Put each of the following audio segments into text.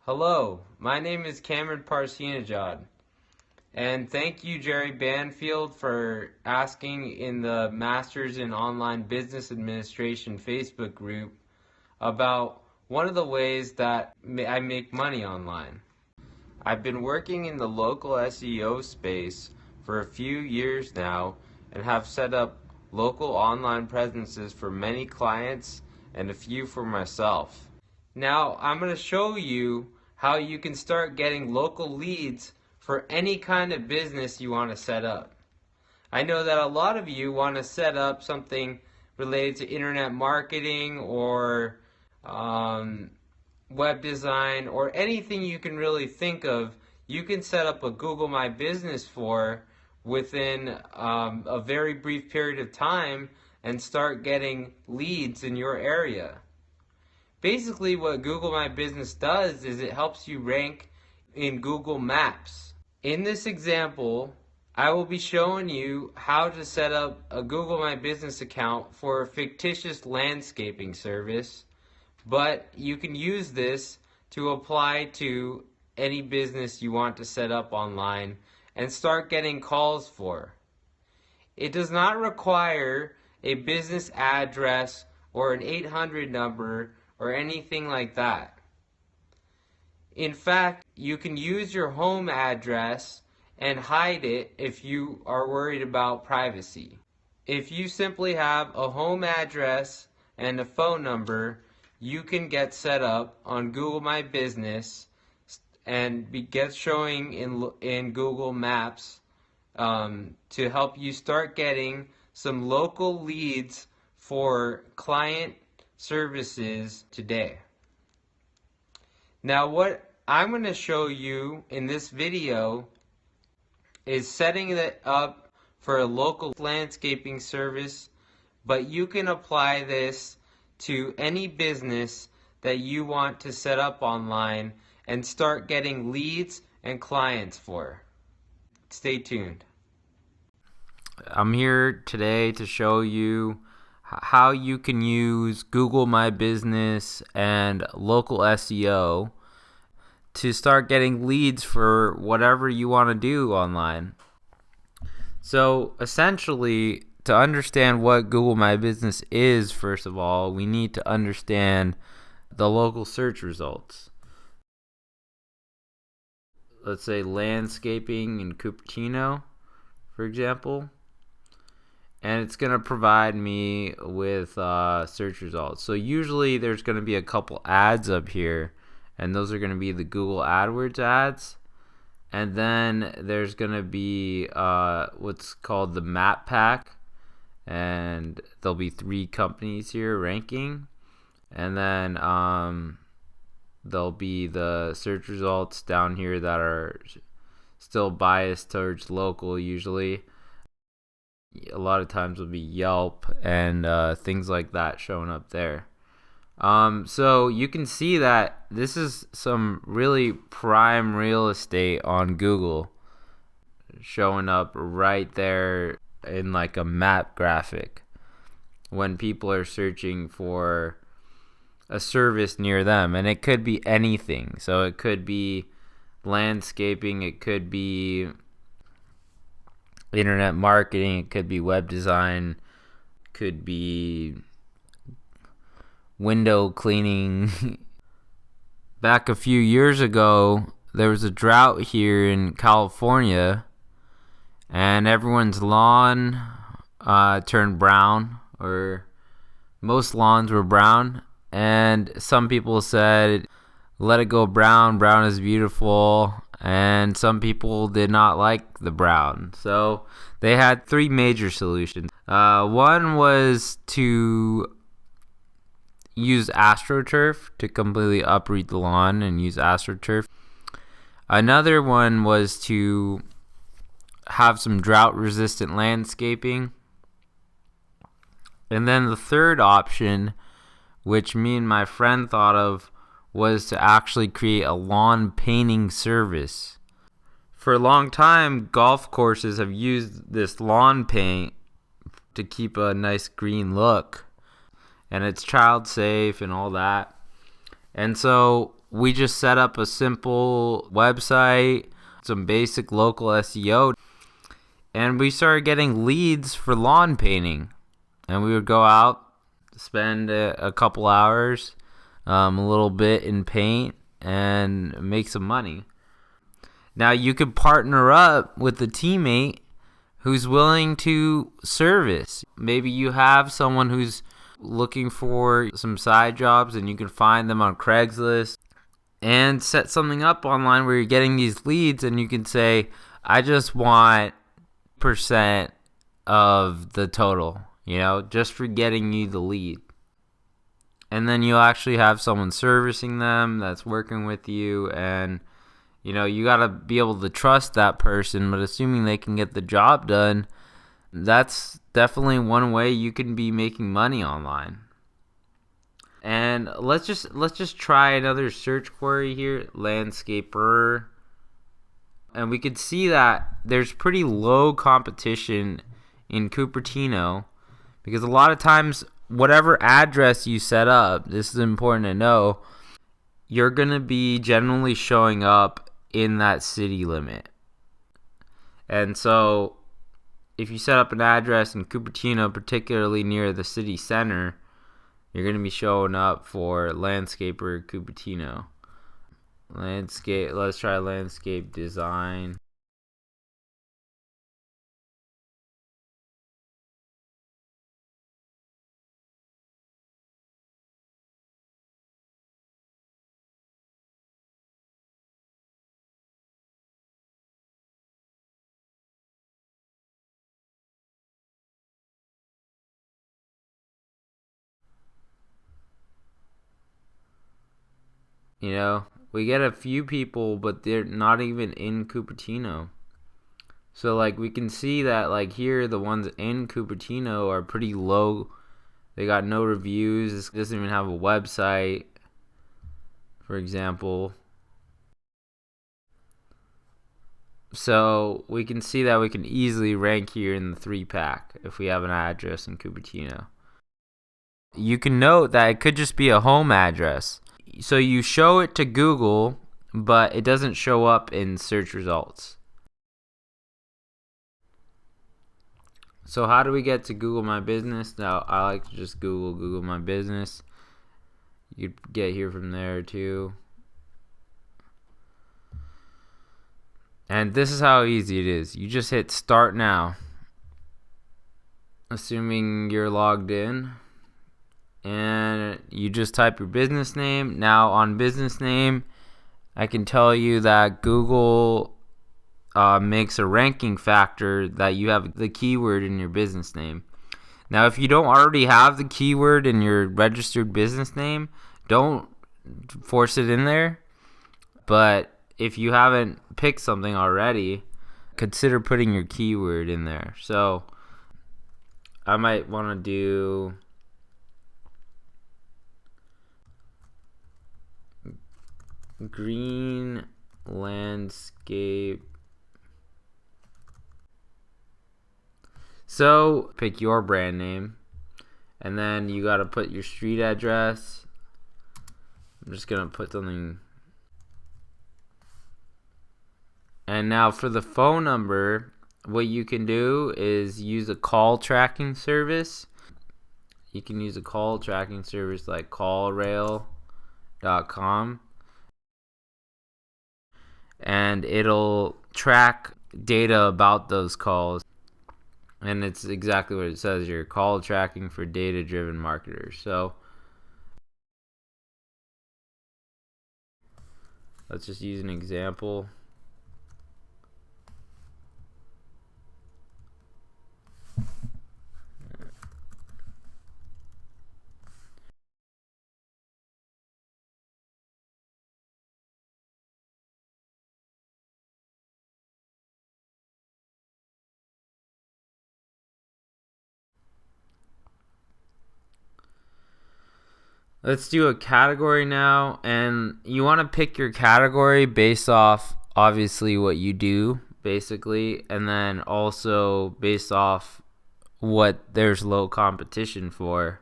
Hello, my name is Cameron Parsinajad, and thank you, Jerry Banfield, for asking in the Masters in Online Business Administration Facebook group about one of the ways that I make money online. I've been working in the local SEO space for a few years now and have set up local online presences for many clients and a few for myself. Now I'm going to show you how you can start getting local leads for any kind of business you want to set up. I know that a lot of you want to set up something related to internet marketing or web design or anything you can really think of. You can set up a Google My Business for within a very brief period of time and start getting leads in your area. Basically, what Google My Business does is it helps you rank in Google Maps. In this example, I will be showing you how to set up a Google My Business account for a fictitious landscaping service, but you can use this to apply to any business you want to set up online and start getting calls for. It does not require a business address or an 800 number or anything like that. In fact, you can use your home address and hide it if you are worried about privacy. If you simply have a home address and a phone number, you can get set up on Google My Business and get showing in Google Maps to help you start getting some local leads for client services today. Now what I'm going to show you in this video is setting it up for a local landscaping service, but you can apply this to any business that you want to set up online and start getting leads and clients for. Stay tuned. I'm here today to show you how you can use Google My Business and local SEO to start getting leads for whatever you want to do online. So essentially, to understand what Google My Business is, first of all, we need to understand the local search results. Let's say landscaping in Cupertino, for example. And it's going to provide me with search results. So usually there's going to be a couple ads up here, and those are going to be the Google AdWords ads. And then there's going to be what's called the map pack, and there'll be 3 companies here ranking. And then there'll be the search results down here that are still biased towards local usually. A lot of times will be Yelp and things like that showing up there. So you can see that this is some really prime real estate on Google showing up right there in like a map graphic when people are searching for a service near them. And it could be anything. So it could be landscaping, it could be internet marketing, it could be web design, could be window cleaning. Back a few years ago, there was a drought here in California, and everyone's lawn turned brown, or most lawns were brown, and some people said, let it go brown, brown is beautiful. And some people did not like the brown. So they had 3 major solutions. One was to use AstroTurf to completely uproot the lawn and use AstroTurf. Another one was to have some drought-resistant landscaping. And then the third option, which me and my friend thought of, was to actually create a lawn painting service. For a long time, golf courses have used this lawn paint to keep a nice green look, and it's child safe and all that. And so we just set up a simple website, some basic local SEO, and we started getting leads for lawn painting. And we would go out, spend a couple hours, a little bit in paint, and make some money. Now, you could partner up with a teammate who's willing to service. Maybe you have someone who's looking for some side jobs, and you can find them on Craigslist and set something up online where you're getting these leads, and you can say, I just want % of the total, just for getting you the lead. And then you'll actually have someone servicing them that's working with you, and you got to be able to trust that person, but assuming they can get the job done, that's definitely one way you can be making money online. And let's just try another search query here, landscaper. And we could see that there's pretty low competition in Cupertino, because a lot of times whatever address you set up, this is important to know, you're going to be generally showing up in that city limit. And so if you set up an address in Cupertino, particularly near the city center, you're going to be showing up for landscaper Cupertino. Let's try landscape design. We get a few people, but they're not even in Cupertino. So we can see that here, the ones in Cupertino are pretty low. They got no reviews. This doesn't even have a website, for example. So we can see that we can easily rank here in the 3-pack if we have an address in Cupertino. You can note that it could just be a home address. So you show it to Google, but it doesn't show up in search results. So how do we get to Google My Business? Now, I like to just Google My Business. You could get here from there too. And this is how easy it is. You just hit Start Now, assuming you're logged in. And you just type your business name. Now on business name, I can tell you that Google makes a ranking factor that you have the keyword in your business name. Now, if you don't already have the keyword in your registered business name, don't force it in there. But if you haven't picked something already, consider putting your keyword in there. So I might want to do green landscape. So pick your brand name, and then you got to put your street address. I'm just gonna put something. And now for the phone number, what you can do is use a call tracking service. You can use a call tracking service like callrail.com. And it'll track data about those calls. And it's exactly what it says here, call tracking for data-driven marketers. So let's just use an example. Let's do a category now, and you want to pick your category based off obviously what you do basically, and then also based off what there's low competition for.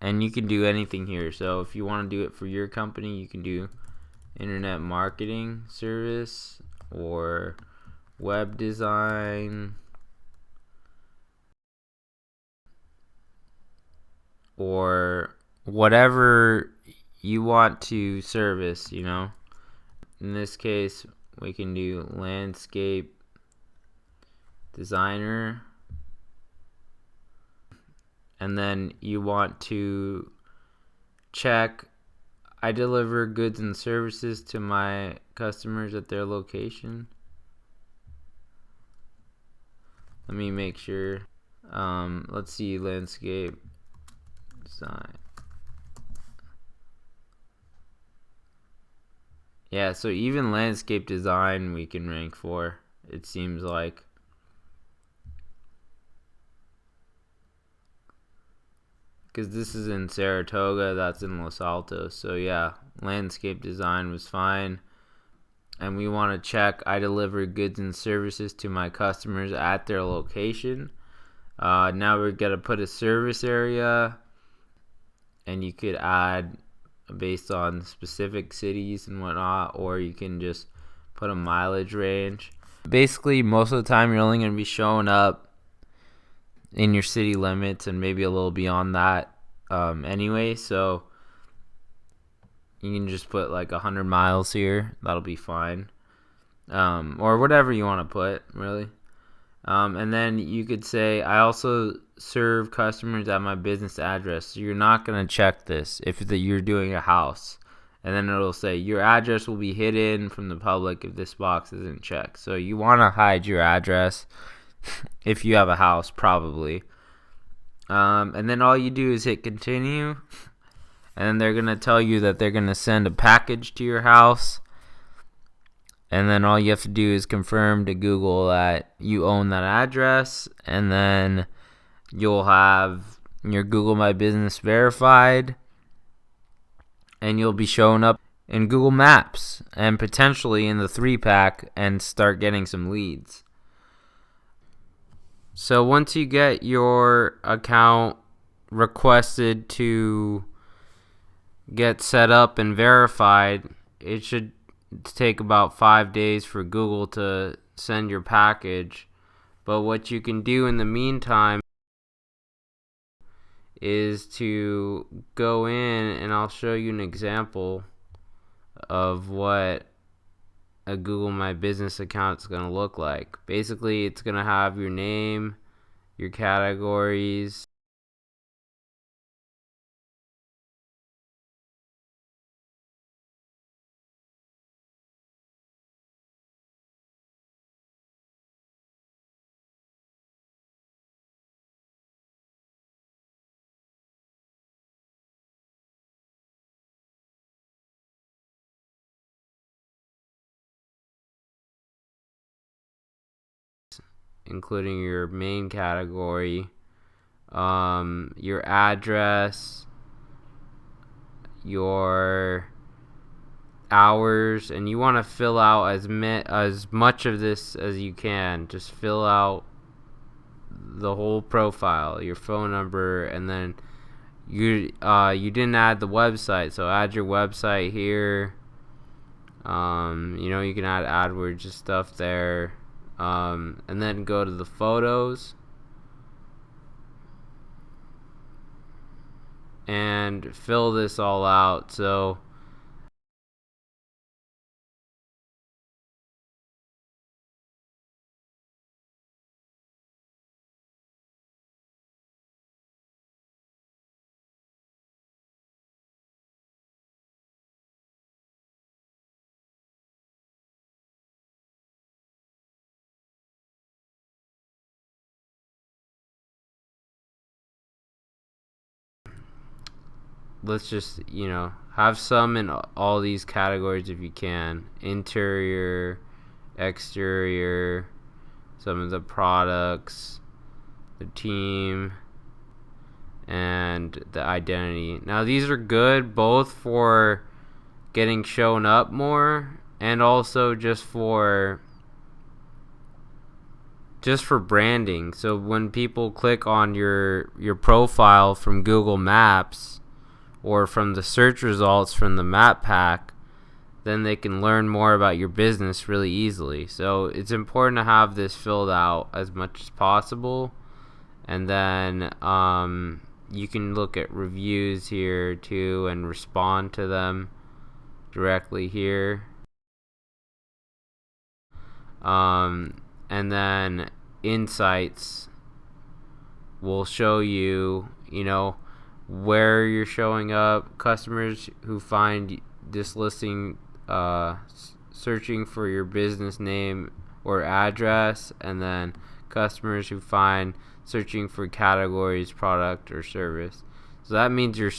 And you can do anything here. So if you want to do it for your company, you can do internet marketing service or web design or whatever you want to service, In this case, we can do landscape designer. And then you want to check, I deliver goods and services to my customers at their location. Let me make sure. Let's see, landscape design. Yeah, so even landscape design we can rank for, it seems like. Because this is in Saratoga, that's in Los Altos. So yeah, landscape design was fine. And we want to check, I deliver goods and services to my customers at their location. Now we're going to put a service area, and you could add based on specific cities and whatnot, or you can just put a mileage range. Basically, most of the time you're only going to be showing up in your city limits and maybe a little beyond that anyway, so you can just put like 100 miles here. That'll be fine. Or whatever you want to put, really. And then you could say, I also serve customers at my business address. So you're not going to check this if you're doing a house. And then it'll say, your address will be hidden from the public if this box isn't checked. So you want to hide your address if you have a house, probably. And then all you do is hit continue. And then they're going to tell you that they're going to send a package to your house. And then all you have to do is confirm to Google that you own that address. And then you'll have your Google My Business verified. And you'll be showing up in Google Maps and potentially in the 3-pack and start getting some leads. So once you get your account requested to get set up and verified, it should take about 5 days for Google to send your package. But what you can do in the meantime is to go in, and I'll show you an example of what a Google My Business account is going to look like. Basically, it's going to have your name, your categories, including your main category, your address, your hours, and you want to fill out as much of this as you can. Just fill out the whole profile, your phone number, and then you didn't add the website, so add your website here. You can add AdWords and stuff there. And then go to the photos and fill this all out. So let's just, have some in all these categories if you can. Interior, exterior, some of the products, the team, and the identity. Now these are good both for getting shown up more and also just for branding. So when people click on your profile from Google Maps or from the search results from the map pack, then they can learn more about your business really easily. So it's important to have this filled out as much as possible. And then you can look at reviews here too and respond to them directly here. And then insights will show you, where you're showing up, customers who find this listing searching for your business name or address, and then customers who find searching for categories, product, or service. So that means you're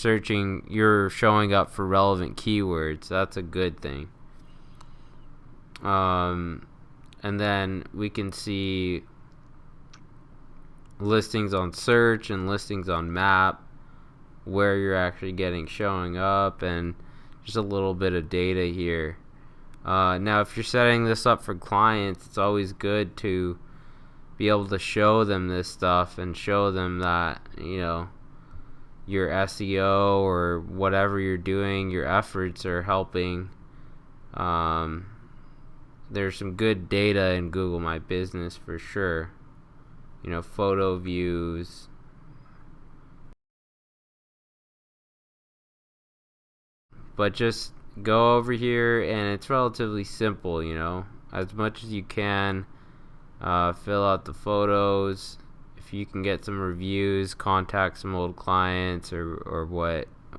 showing up for relevant keywords. That's a good thing. And then we can see listings on search and listings on map, where you're actually showing up, and just a little bit of data here. Now, if you're setting this up for clients, it's always good to be able to show them this stuff and show them that, your SEO or whatever you're doing, your efforts are helping. There's some good data in Google My Business for sure. Photo views. But just go over here, and it's relatively simple, as much as you can. Fill out the photos. If you can get some reviews, contact some old clients or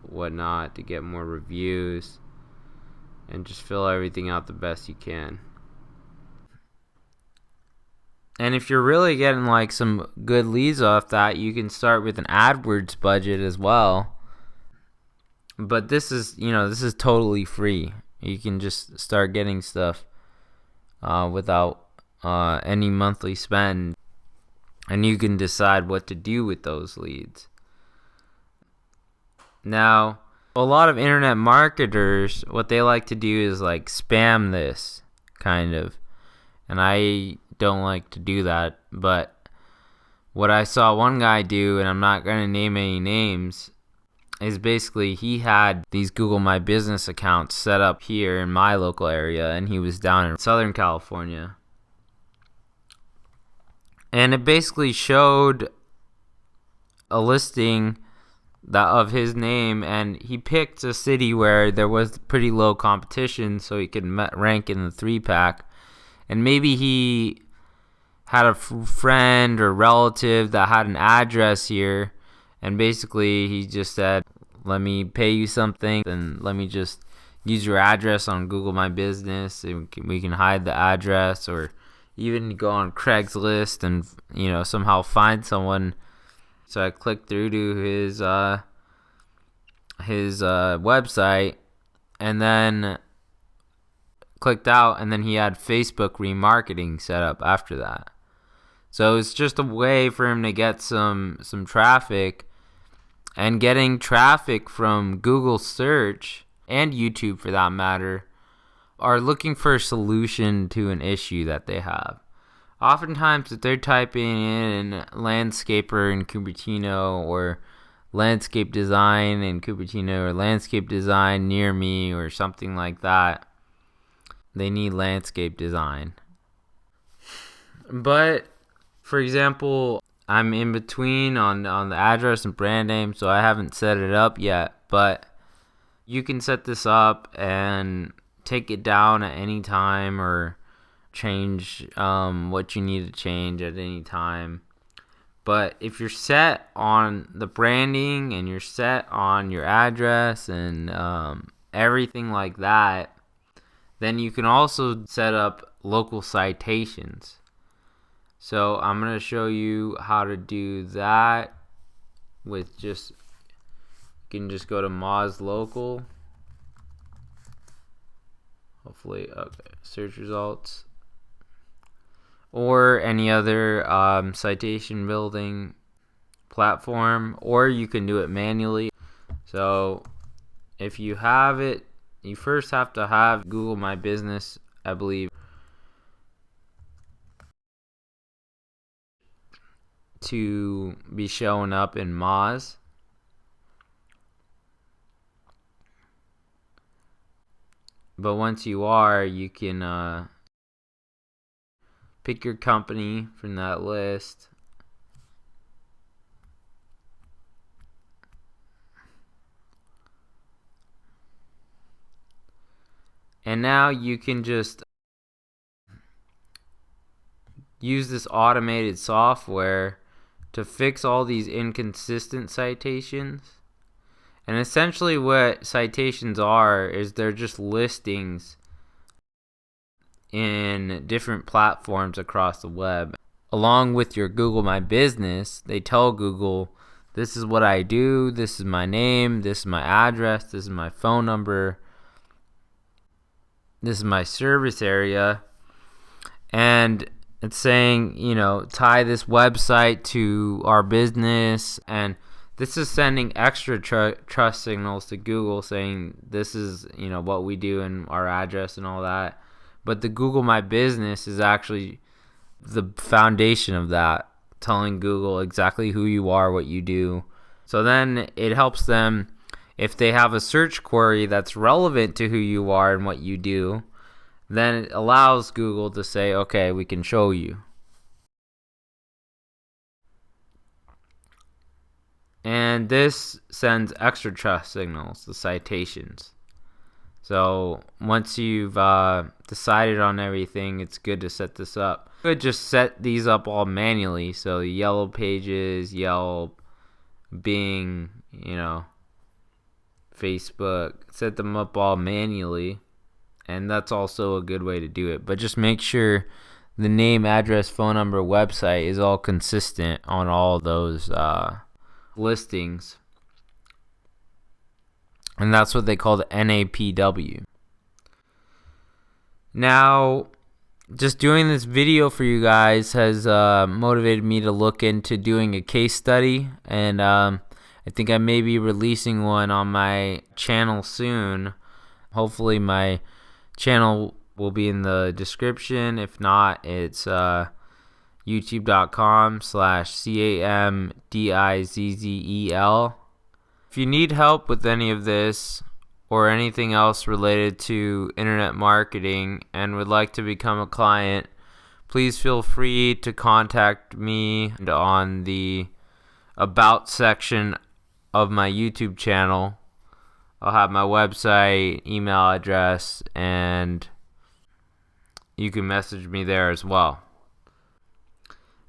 whatnot to get more reviews, and just fill everything out the best you can. And if you're really getting like some good leads off that, you can start with an AdWords budget as well. But this is totally free. You can just start getting stuff without any monthly spend, and you can decide what to do with those leads. Now, a lot of internet marketers, what they like to do is like spam this kind of, and I don't like to do that. But what I saw one guy do, and I'm not going to name any names, is basically he had these Google My Business accounts set up here in my local area, and he was down in Southern California. And it basically showed a listing of his name, and he picked a city where there was pretty low competition so he could rank in the 3-pack. And maybe he had a friend or relative that had an address here, and basically he just said, let me pay you something, and let me just use your address on Google My Business, and we can hide the address, or even go on Craigslist and somehow find someone. So I clicked through to his website, and then clicked out, and then he had Facebook remarketing set up after that. So it's just a way for him to get some traffic. And getting traffic from Google search, and YouTube for that matter, are looking for a solution to an issue that they have. Oftentimes, if they're typing in landscaper in Cupertino, or landscape design in Cupertino, or landscape design near me, or something like that, they need landscape design. But, for example, I'm in between on the address and brand name, so I haven't set it up yet. But you can set this up and take it down at any time, or change what you need to change at any time. But if you're set on the branding, and you're set on your address and everything like that, then you can also set up local citations. So I'm going to show you how to do that with you can just go to Moz Local. Hopefully, okay, search results. Or any other citation building platform, or you can do it manually. So if you have it, you first have to have Google My Business, I believe, to be showing up in Moz. But once you are, you can pick your company from that list. And now you can just use this automated software to fix all these inconsistent citations. And essentially what citations are is they're just listings in different platforms across the web. Along with your Google My Business, they tell Google, this is what I do, this is my name, this is my address, this is my phone number, this is my service area. And it's saying, tie this website to our business. And this is sending extra trust signals to Google saying this is, what we do and our address and all that. But the Google My Business is actually the foundation of that, telling Google exactly who you are, what you do. So then it helps them, if they have a search query that's relevant to who you are and what you do, then it allows Google to say, okay, we can show you. And this sends extra trust signals, the citations. So once you've decided on everything, it's good to set this up. You could just set these up all manually. So Yellow Pages, Yelp, Bing, Facebook, set them up all manually. And that's also a good way to do it. But just make sure the name, address, phone number, website is all consistent on all those listings. And that's what they call the NAPW. Now, just doing this video for you guys has motivated me to look into doing a case study. And I think I may be releasing one on my channel soon. Hopefully my channel will be in the description. If not, it's youtube.com/CAMDIZZEL. If you need help with any of this or anything else related to internet marketing and would like to become a client, please feel free to contact me on the About section of my YouTube channel. I'll have my website, email address, and you can message me there as well.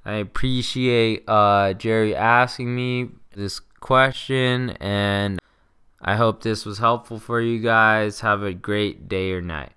I appreciate Jerry asking me this question, and I hope this was helpful for you guys. Have a great day or night.